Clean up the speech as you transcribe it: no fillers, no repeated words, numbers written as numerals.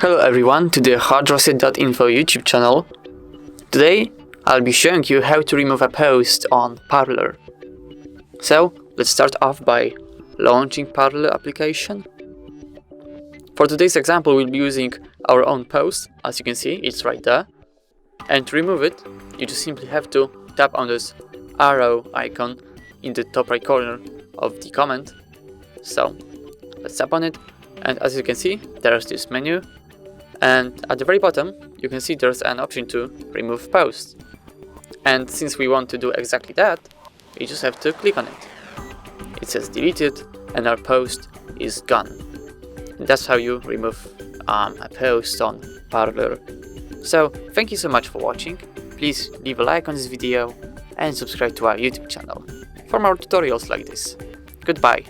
Hello everyone to the HardReset.Info YouTube channel. Today I'll be showing you how to remove a post on Parler. So let's start off by launching Parler application. For today's example we'll be using our own post. As you can see, it's right there. And to remove it, you just simply have to tap on this arrow icon in the top right corner of the comment. So let's tap on it, and as you can see, there's this menu. And at the very bottom, you can see there's an option to remove post. And since we want to do exactly that, you just have to click on it. It says deleted and our post is gone. And that's how you remove a post on Parler. So thank you so much for watching. Please leave a like on this video and subscribe to our YouTube channel for more tutorials like this. Goodbye.